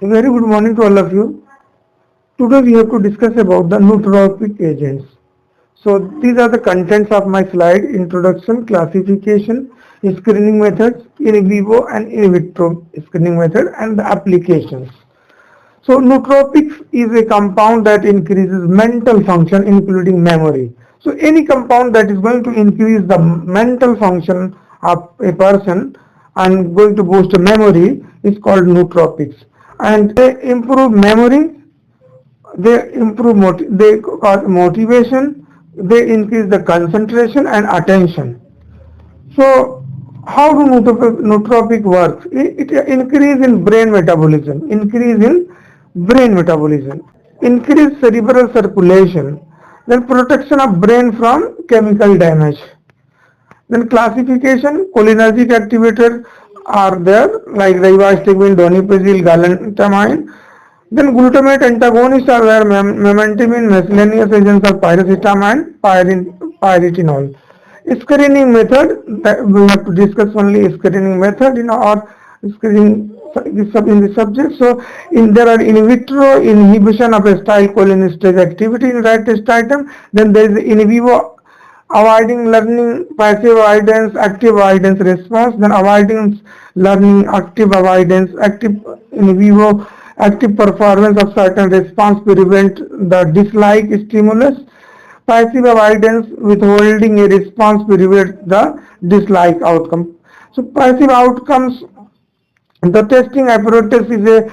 A very good morning to all of you. Today we have to discuss about the nootropic agents. So these are the contents of my slide: introduction, classification, screening methods, in vivo and in vitro screening method, and the applications. So nootropics is a compound that increases mental function including memory. So any compound that is going to increase the mental function of a person and going to boost memory is called nootropics. And they improve memory, they cause motivation, they increase the concentration and attention. So how do nootropic works? It increase in brain metabolism, increase cerebral circulation, then protection of brain from chemical damage. Then classification, cholinergic activator are there like ribostigmine, donepezil, galantamine. Then glutamate antagonists are there, memantine, miscellaneous agents of pyricetamine, pyritinol. Screening method, that we have to discuss only screening method or screening in the subject. So there are in vitro inhibition of acetylcholinesterase activity in right test item. Then there is in vivo avoiding learning, passive avoidance, active avoidance response. Then avoiding learning, active avoidance, active in vivo, active performance of certain response prevent the dislike stimulus. Passive avoidance, withholding a response prevent the dislike outcome. So passive outcomes, the testing apparatus is a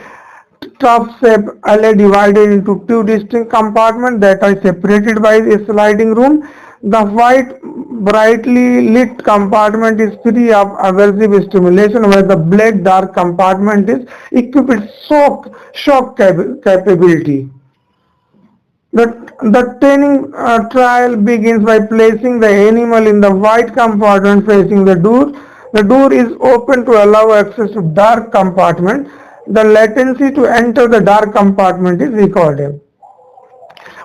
top-shape alley divided into two distinct compartments that are separated by a sliding room. The white brightly lit compartment is free of aversive stimulation, where the black dark compartment is equipped with shock capability. The training trial begins by placing the animal in the white compartment facing the door. The door is open to allow access to dark compartment. The latency to enter the dark compartment is recorded.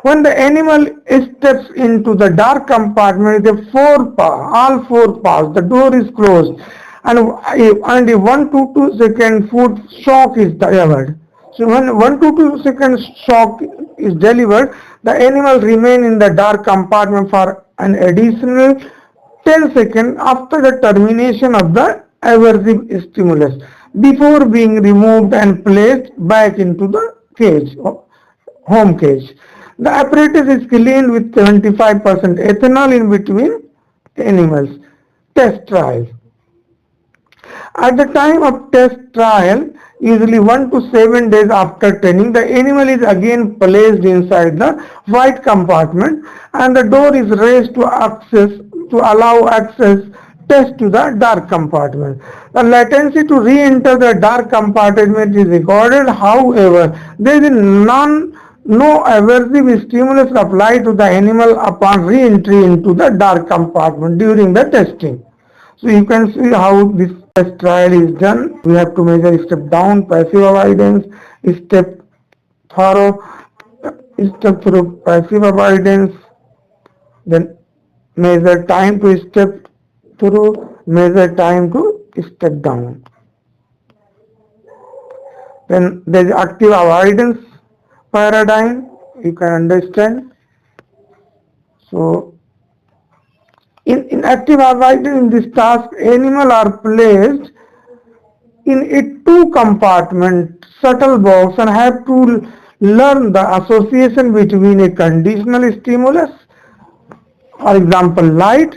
When the animal steps into the dark compartment with all four paws, the door is closed and a 1 to 2 second foot shock is delivered. So when 1 to 2 second shock is delivered, the animal remains in the dark compartment for an additional 10 seconds after the termination of the aversive stimulus before being removed and placed back into the cage, home cage. The apparatus is cleaned with 75% ethanol in between animals. Test trial. At the time of test trial, usually 1 to 7 days after training, the animal is again placed inside the white compartment and the door is raised to allow access test to the dark compartment. The latency to re-enter the dark compartment is recorded. However, there is no aversive stimulus applied to the animal upon re-entry into the dark compartment during the testing. So you can see how this test trial is done. We have to measure step down, passive avoidance, step through passive avoidance, then measure time to step through, measure time to step down. Then there is active avoidance paradigm, you can understand. So in active avoidance, in this task, animals are placed in a two compartment shuttle box and have to learn the association between a conditional stimulus, for example light,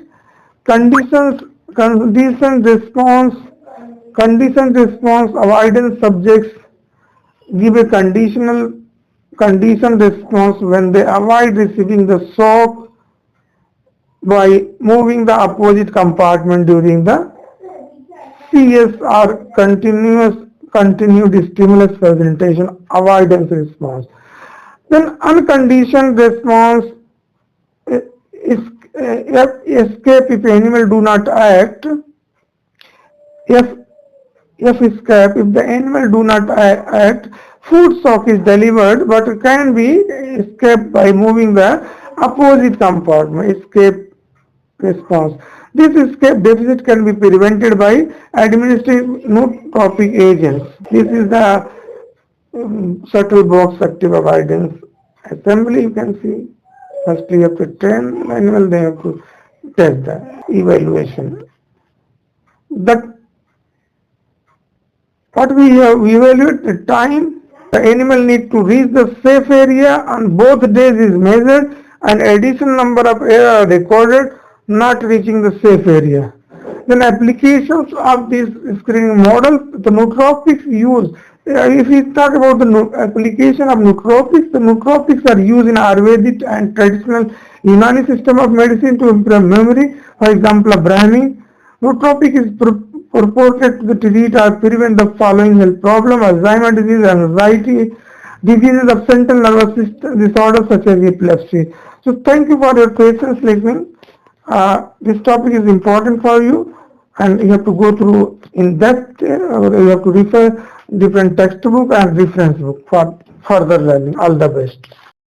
conditioned response. Avoidance subjects give a conditioned response when they avoid receiving the shock by moving the opposite compartment during the CS or continued stimulus presentation, avoidance response. Then unconditioned response is escape if animal do not act. Escape if the animal do not act, food shock is delivered but can be escaped by moving the opposite compartment. Escape response. This escape deficit can be prevented by administering nootropic agents. This is the subtle box active avoidance assembly. You can see firstly you have to train the animal, they have to test the evaluation. That what we evaluate the time the animal need to reach the safe area on both days is measured and additional number of errors are recorded not reaching the safe area. Then applications of this screening model, the nootropics used. If we talk about the application of nootropics, the nootropics are used in Ayurvedic and traditional Unani system of medicine to improve memory. For example, Brahmi. Nootropic is purported to treat or prevent the following health problems: Alzheimer's disease, anxiety, diseases of central nervous system disorders such as epilepsy. So thank you for your patience listening. This topic is important for you and you have to go through in depth, you have to refer different textbook and reference book for further learning. All the best.